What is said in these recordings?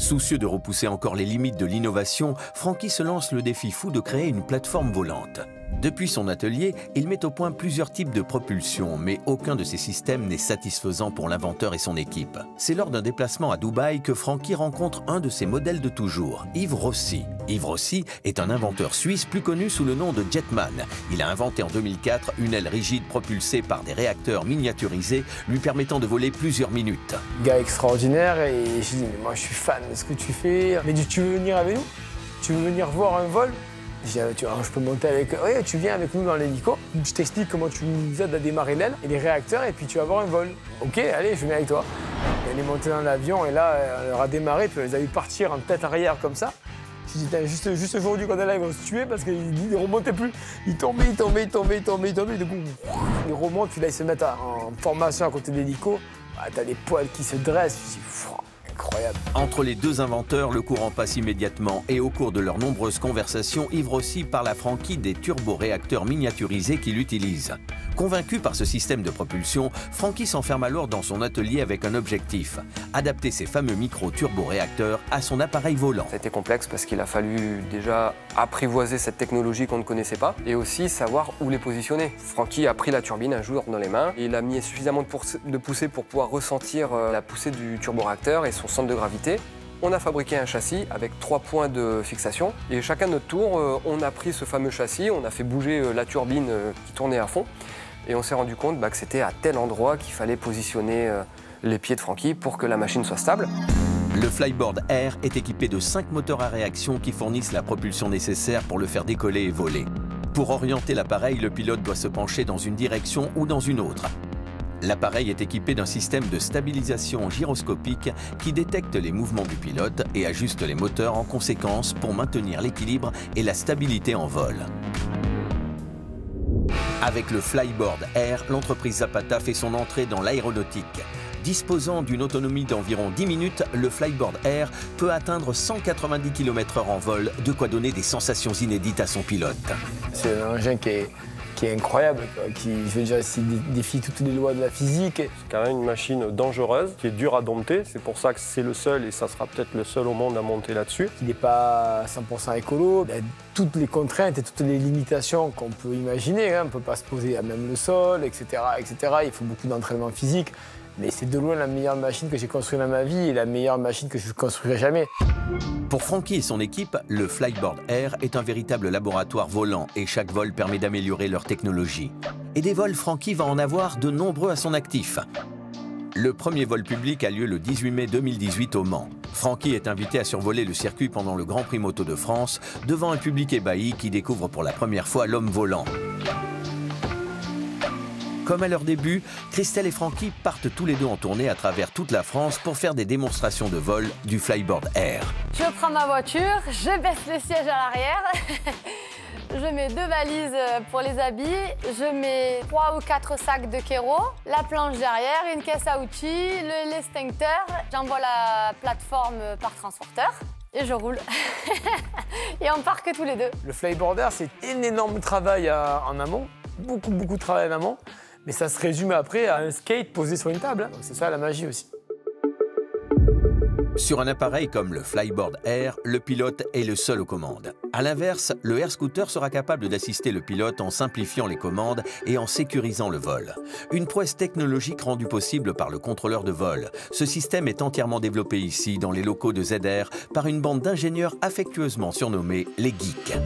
Soucieux de repousser encore les limites de l'innovation, Francky se lance le défi fou de créer une plateforme volante. Depuis son atelier, il met au point plusieurs types de propulsion, mais aucun de ces systèmes n'est satisfaisant pour l'inventeur et son équipe. C'est lors d'un déplacement à Dubaï que Francky rencontre un de ses modèles de toujours, Yves Rossi. Yves Rossi est un inventeur suisse plus connu sous le nom de Jetman. Il a inventé en 2004 une aile rigide propulsée par des réacteurs miniaturisés, lui permettant de voler plusieurs minutes. Gars extraordinaire, et je dis, mais moi je suis fan de ce que tu fais. Mais tu veux venir avec nous? Tu veux venir voir un vol? Je dis, je peux monter avec... Oui, tu viens avec nous dans l'hélico. Je t'explique comment tu nous aides à démarrer l'aile et les réacteurs, et puis tu vas avoir un vol. Ok, allez, je viens avec toi. Et elle est montée dans l'avion, et là, elle leur a démarré, puis elle les a vu partir en tête arrière comme ça. Je dis, juste aujourd'hui, quand elle est là, ils vont se tuer parce qu'ils ne remontaient plus. Ils tombaient. Du coup, ils remontent, puis là, ils se mettent en formation à côté de l'hélico. Ah, t'as les poils qui se dressent. Je dis, incroyable. Entre les deux inventeurs, le courant passe immédiatement et au cours de leurs nombreuses conversations, Yves Rossi parle à Francky des turboréacteurs miniaturisés qu'il utilise. Convaincu par ce système de propulsion, Francky s'enferme alors dans son atelier avec un objectif, adapter ces fameux micro-turboréacteurs à son appareil volant. Ça a été complexe parce qu'il a fallu déjà apprivoiser cette technologie qu'on ne connaissait pas et aussi savoir où les positionner. Francky a pris la turbine un jour dans les mains et il a mis suffisamment de poussée pour pouvoir ressentir la poussée du turboréacteur et son centre de gravité. On a fabriqué un châssis avec 3 points de fixation et chacun notre tour, on a pris ce fameux châssis, on a fait bouger la turbine qui tournait à fond et on s'est rendu compte que c'était à tel endroit qu'il fallait positionner les pieds de Francky pour que la machine soit stable. Le Flyboard Air est équipé de 5 moteurs à réaction qui fournissent la propulsion nécessaire pour le faire décoller et voler. Pour orienter l'appareil, le pilote doit se pencher dans une direction ou dans une autre. L'appareil est équipé d'un système de stabilisation gyroscopique qui détecte les mouvements du pilote et ajuste les moteurs en conséquence pour maintenir l'équilibre et la stabilité en vol. Avec le Flyboard Air, l'entreprise Zapata fait son entrée dans l'aéronautique. Disposant d'une autonomie d'environ 10 minutes, le Flyboard Air peut atteindre 190 km/h en vol, de quoi donner des sensations inédites à son pilote. C'est un engin qui est incroyable, qui, je veux dire, défie toutes les lois de la physique. C'est quand même une machine dangereuse, qui est dure à dompter. C'est pour ça que c'est le seul, et ça sera peut-être le seul au monde à monter là-dessus. Il n'est pas 100% écolo. Il y a toutes les contraintes et toutes les limitations qu'on peut imaginer. On ne peut pas se poser à même le sol, etc., etc. Il faut beaucoup d'entraînement physique. Mais c'est de loin la meilleure machine que j'ai construite dans ma vie et la meilleure machine que je ne construirai jamais. Pour Francky et son équipe, le Flyboard Air est un véritable laboratoire volant et chaque vol permet d'améliorer leur technologie. Et des vols, Francky va en avoir de nombreux à son actif. Le premier vol public a lieu le 18 mai 2018 au Mans. Francky est invité à survoler le circuit pendant le Grand Prix Moto de France devant un public ébahi qui découvre pour la première fois l'homme volant. Comme à leur début, Christelle et Francky partent tous les deux en tournée à travers toute la France pour faire des démonstrations de vol du Flyboard Air. Je prends ma voiture, je baisse les sièges à l'arrière, je mets 2 valises pour les habits, je mets 3 ou 4 sacs de kéro, la planche derrière, une caisse à outils, l'extincteur. J'envoie la plateforme par transporteur. Et je roule. Et on part que tous les deux. Le Flyboard Air, c'est un énorme travail en amont, beaucoup de travail en amont. Mais ça se résume après à un skate posé sur une table. C'est ça la magie aussi. Sur un appareil comme le Flyboard Air, le pilote est le seul aux commandes. A l'inverse, le Air Scooter sera capable d'assister le pilote en simplifiant les commandes et en sécurisant le vol. Une prouesse technologique rendue possible par le contrôleur de vol. Ce système est entièrement développé ici, dans les locaux de ZR, par une bande d'ingénieurs affectueusement surnommés les Geeks.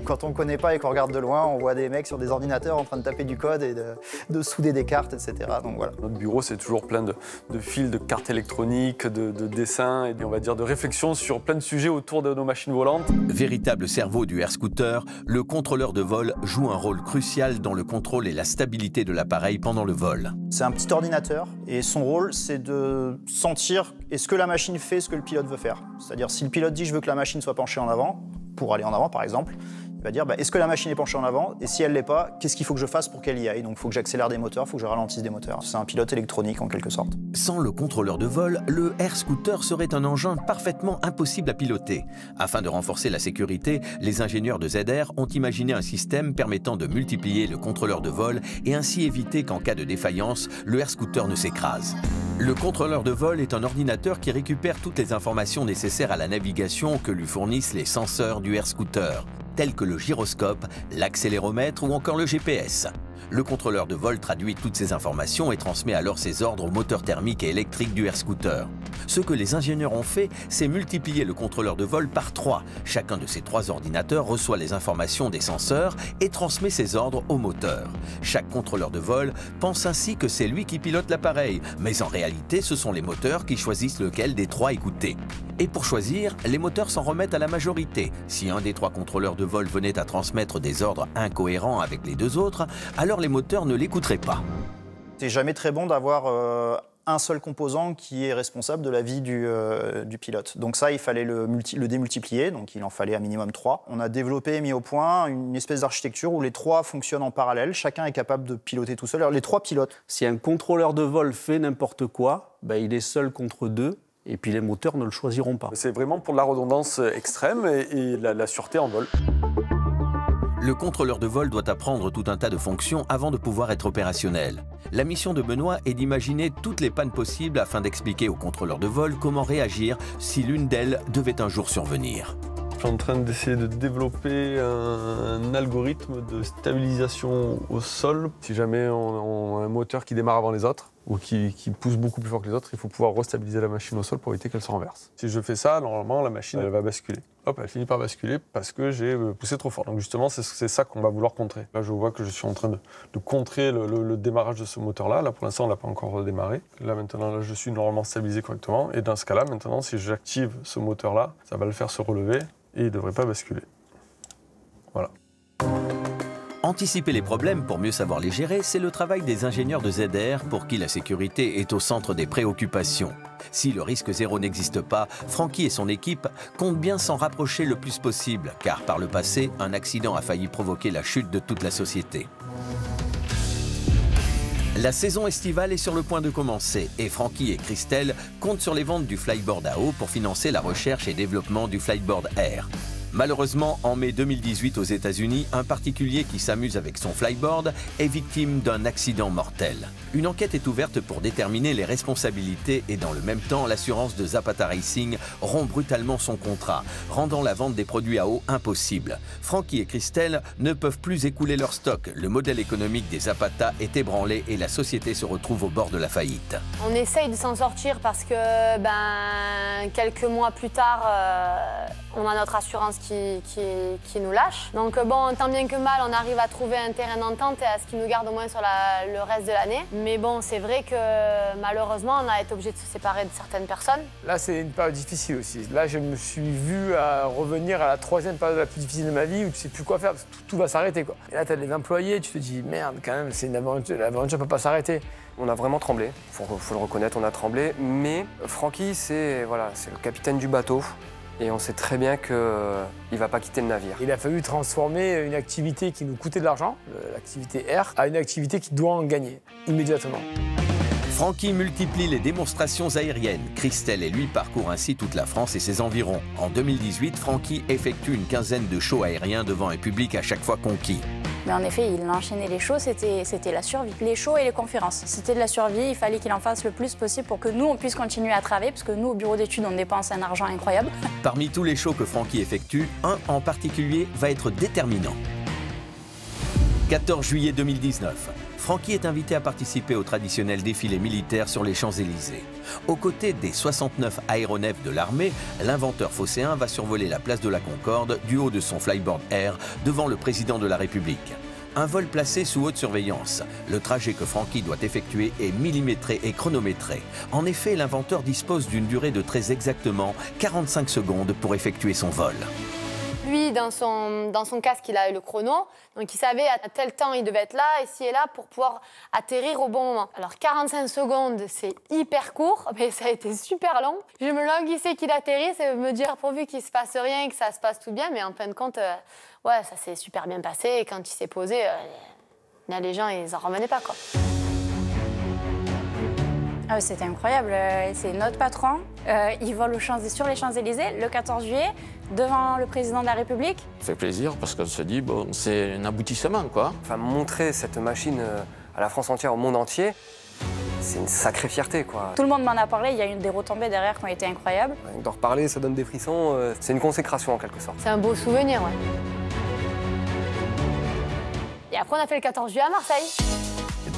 Quand on ne connaît pas et qu'on regarde de loin, on voit des mecs sur des ordinateurs en train de taper du code et de souder des cartes, etc. Donc voilà. Notre bureau, c'est toujours plein de fils, de cartes électroniques, de dessins et on va dire de réflexions sur plein de sujets autour de nos machines volantes. Véritable cerveau du Air Scooter, le contrôleur de vol joue un rôle crucial dans le contrôle et la stabilité de l'appareil pendant le vol. C'est un petit ordinateur et son rôle, c'est de sentir est-ce que la machine fait ce que le pilote veut faire. C'est-à-dire si le pilote dit je veux que la machine soit penchée en avant, pour aller en avant par exemple, Il va dire, est-ce que la machine est penchée en avant? Et si elle ne l'est pas, qu'est-ce qu'il faut que je fasse pour qu'elle y aille? Donc il faut que j'accélère des moteurs, il faut que je ralentisse des moteurs. C'est un pilote électronique en quelque sorte. Sans le contrôleur de vol, le Air Scooter serait un engin parfaitement impossible à piloter. Afin de renforcer la sécurité, les ingénieurs de ZR ont imaginé un système permettant de multiplier le contrôleur de vol et ainsi éviter qu'en cas de défaillance, le Air Scooter ne s'écrase. Le contrôleur de vol est un ordinateur qui récupère toutes les informations nécessaires à la navigation que lui fournissent les senseurs du Air Scooter, tels que le gyroscope, l'accéléromètre ou encore le GPS. Le contrôleur de vol traduit toutes ces informations et transmet alors ses ordres au moteur thermique et électrique du Air Scooter. Ce que les ingénieurs ont fait, c'est multiplier le contrôleur de vol par 3. Chacun de ces 3 ordinateurs reçoit les informations des senseurs et transmet ses ordres au moteur. Chaque contrôleur de vol pense ainsi que c'est lui qui pilote l'appareil, mais en réalité, ce sont les moteurs qui choisissent lequel des 3 écouter. Et pour choisir, les moteurs s'en remettent à la majorité. Si un des 3 contrôleurs de vol venait à transmettre des ordres incohérents avec les 2 autres, alors les moteurs ne l'écouteraient pas. C'est jamais très bon d'avoir un seul composant qui est responsable de la vie du pilote. Donc ça, il fallait le démultiplier, donc il en fallait un minimum 3. On a développé et mis au point une espèce d'architecture où les 3 fonctionnent en parallèle, chacun est capable de piloter tout seul. Alors les 3 pilotent. Si un contrôleur de vol fait n'importe quoi, il est seul contre 2. Et puis les moteurs ne le choisiront pas. C'est vraiment pour de la redondance extrême et la sûreté en vol. Le contrôleur de vol doit apprendre tout un tas de fonctions avant de pouvoir être opérationnel. La mission de Benoît est d'imaginer toutes les pannes possibles afin d'expliquer au contrôleur de vol comment réagir si l'une d'elles devait un jour survenir. Je suis en train d'essayer de développer un algorithme de stabilisation au sol. Si jamais on a un moteur qui démarre avant les autres ou qui pousse beaucoup plus fort que les autres, il faut pouvoir restabiliser la machine au sol pour éviter qu'elle se renverse. Si je fais ça, normalement, la machine elle va basculer. Hop, elle finit par basculer parce que j'ai poussé trop fort. Donc justement, c'est ça qu'on va vouloir contrer. Là, je vois que je suis en train de contrer le démarrage de ce moteur-là. Là, pour l'instant, on ne l'a pas encore redémarré. Là, maintenant, là, je suis normalement stabilisé correctement. Et dans ce cas-là, maintenant, si j'active ce moteur-là, ça va le faire se relever. Et il ne devrait pas basculer. Voilà. Anticiper les problèmes pour mieux savoir les gérer, c'est le travail des ingénieurs de ZR pour qui la sécurité est au centre des préoccupations. Si le risque zéro n'existe pas, Francky et son équipe comptent bien s'en rapprocher le plus possible, car par le passé, un accident a failli provoquer la chute de toute la société. La saison estivale est sur le point de commencer et Francky et Christelle comptent sur les ventes du flyboard à eau pour financer la recherche et développement du flyboard air. Malheureusement, en mai 2018 aux États-Unis, un particulier qui s'amuse avec son flyboard est victime d'un accident mortel. Une enquête est ouverte pour déterminer les responsabilités et dans le même temps, l'assurance de Zapata Racing rompt brutalement son contrat, rendant la vente des produits à eau impossible. Francky et Christelle ne peuvent plus écouler leur stock. Le modèle économique des Zapata est ébranlé et la société se retrouve au bord de la faillite. On essaye de s'en sortir parce que quelques mois plus tard, on a notre assurance qui nous lâche. Donc bon, tant bien que mal, on arrive à trouver un terrain d'entente et à ce qui nous garde au moins sur le reste de l'année. Mais bon, c'est vrai que malheureusement, on a été obligé de se séparer de certaines personnes. Là, c'est une période difficile aussi. Là, je me suis vu à revenir à la 3e période la plus difficile de ma vie où tu sais plus quoi faire, parce que tout va s'arrêter, quoi. Et là, tu as des employés, tu te dis, merde, quand même, c'est une aventure, l'aventure ne peut pas s'arrêter. On a vraiment tremblé, faut le reconnaître, on a tremblé. Mais Francky, c'est le capitaine du bateau. Et on sait très bien qu'il ne va pas quitter le navire. Il a fallu transformer une activité qui nous coûtait de l'argent, l'activité air, à une activité qui doit en gagner, immédiatement. Francky multiplie les démonstrations aériennes. Christelle et lui parcourent ainsi toute la France et ses environs. En 2018, Francky effectue une quinzaine de shows aériens devant un public à chaque fois conquis. Mais en effet, il enchaînait les shows, c'était la survie. Les shows et les conférences, c'était de la survie. Il fallait qu'il en fasse le plus possible pour que nous, on puisse continuer à travailler, parce que nous, au bureau d'études, on dépense un argent incroyable. Parmi tous les shows que Francky effectue, un en particulier va être déterminant. 14 juillet 2019. Francky est invité à participer au traditionnel défilé militaire sur les Champs-Élysées. Aux côtés des 69 aéronefs de l'armée, l'inventeur phocéen va survoler la place de la Concorde du haut de son flyboard air devant le président de la République. Un vol placé sous haute surveillance. Le trajet que Francky doit effectuer est millimétré et chronométré. En effet, l'inventeur dispose d'une durée de très exactement 45 secondes pour effectuer son vol. Lui, dans son casque, il a le chrono. Donc il savait à tel temps il devait être là, ici et là, pour pouvoir atterrir au bon moment. Alors 45 secondes, c'est hyper court, mais ça a été super long. Je me languissais qu'il atterrisse et me dire pourvu qu'il se passe rien et que ça se passe tout bien. Mais en fin de compte, ouais, ça s'est super bien passé. Et quand il s'est posé, les gens, ils en revenaient pas, quoi. Ah, c'était incroyable. C'est notre patron. Il vole sur les Champs-Élysées le 14 juillet devant le président de la République. Ça fait plaisir parce qu'on se dit, bon, c'est un aboutissement, quoi. Enfin, montrer cette machine à la France entière, au monde entier, c'est une sacrée fierté, quoi. Tout le monde m'en a parlé. Il y a eu des retombées derrière qui ont été incroyables. D'en reparler, ça donne des frissons. C'est une consécration, en quelque sorte. C'est un beau souvenir, ouais. Et après, on a fait le 14 juillet à Marseille.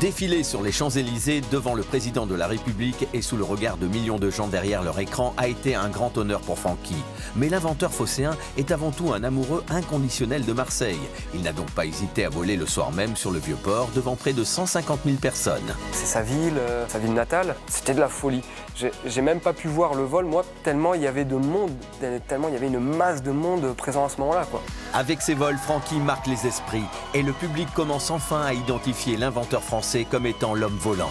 Défiler sur les Champs-Élysées devant le président de la République et sous le regard de millions de gens derrière leur écran a été un grand honneur pour Francky. Mais l'inventeur phocéen est avant tout un amoureux inconditionnel de Marseille. Il n'a donc pas hésité à voler le soir même sur le Vieux-Port devant près de 150 000 personnes. C'est sa ville natale. C'était de la folie. J'ai même pas pu voir le vol, moi, tellement il y avait de monde, tellement il y avait une masse de monde présent à ce moment-là, quoi. Avec ses vols, Francky marque les esprits et le public commence enfin à identifier l'inventeur français comme étant l'homme volant.